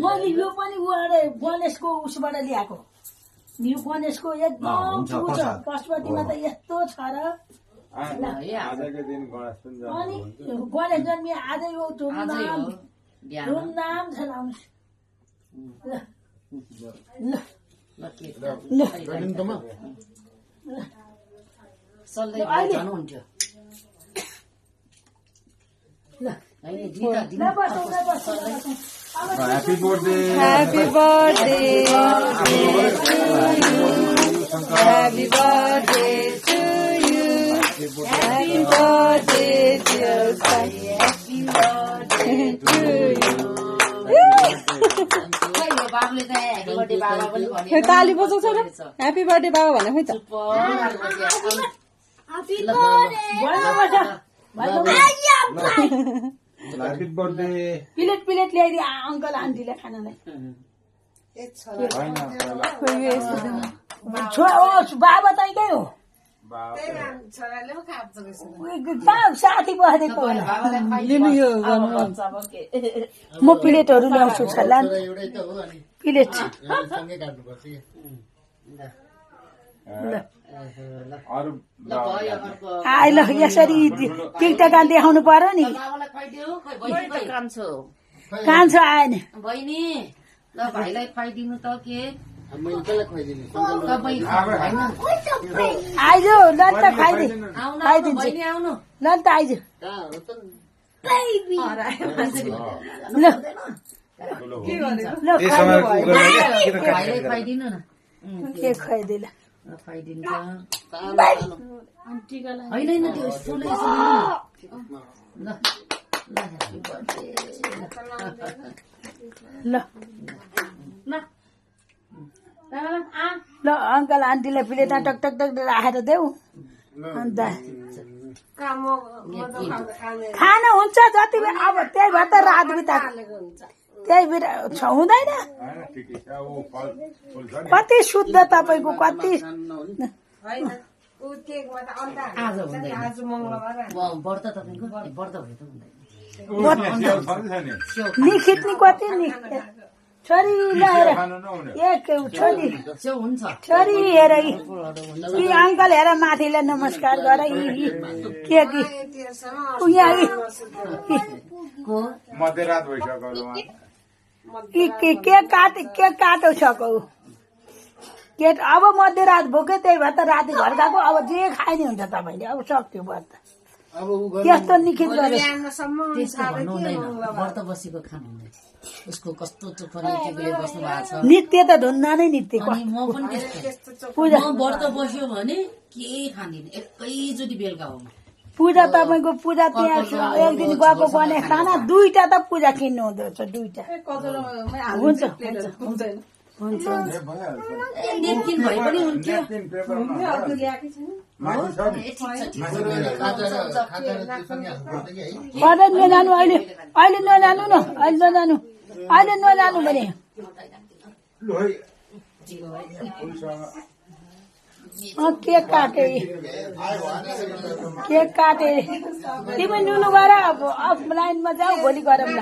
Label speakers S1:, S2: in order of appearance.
S1: मैले यो पनि गणेशको उसबाट ल्याएको यो गणेशको एकदम छ पशुपतिमा त यस्तो छ र अनि गणेश जन्मिए आजै हो धुमधाम छ
S2: Happy birthday.
S3: Happy birthday. Happy birthday to you. Happy birthday, dear son. Happy birthday to you. ताली बजाउँछ र ह्याप्पी बर्थडे बाबा भने खोइ त
S2: Happy birthday.
S1: प्लेट ल्याइदिए अङ्कल आन्टीले खानालाई बाबा त के हो साथी बसेको
S3: लिनु यो
S1: म प्लेटहरू ल्याउँछु छला प्लेट आइ ल यसरी टिकटक देखाउनु पर्यो नि कान्छ आएन
S4: बहिनी ल भाइलाई खुवाइदिनु त के
S1: आइज ल त खुवाइदिन्छु ल त आइज ल
S4: भाइलाई खुवाइदिनु न
S1: के खुवाइदिएला
S4: खुवाइदिन्छ होइन त्यो ठुलो ल
S1: ल ल अङ्कल आन्टीलाई प्लेटमा टक टक टक राखेर देऊ अन्त खाना हुन्छ जति बेला अब त्यही भएर त रात बिता त्यही हुँदैन कति शुद्ध तपाईँको कति
S4: व्रत तपाईँको व्रत भयो त
S1: निखिच्ने कति छोरी ल्याएर छोरी हेर कि अङ्कल हेर माथिलाई नमस्कार गर के के काटो सको के अब मध्यरात भोकै त्यही भएर त राति घर गएको अब जे खाइने हुन्छ तपाईँले अब सक्यो व्रत त्यस्तो निखित गरे
S4: व्रत बसेको खानु उसको कस्तो बस्नु भएको छ
S1: नित्य त धुन्ना नै नित्य
S4: म पनि पूजा व्रत बस्यो भने के खाँदिन एकैचोटि बेलुका हो
S1: पूजा तपाईँको पूजा त्यहाँ एक दिन गएको बने खाना दुईटा त पूजा किन्नु हुँदो रहेछ दुईटा हुन्छ
S4: भए पनि हुन्थ्यो
S1: नजानु अहिले नजानु न अहिले नजानु भने केक काटे तिमी नुनु गर अब अफलाइनमा जाऊ भोलि गरौँ ल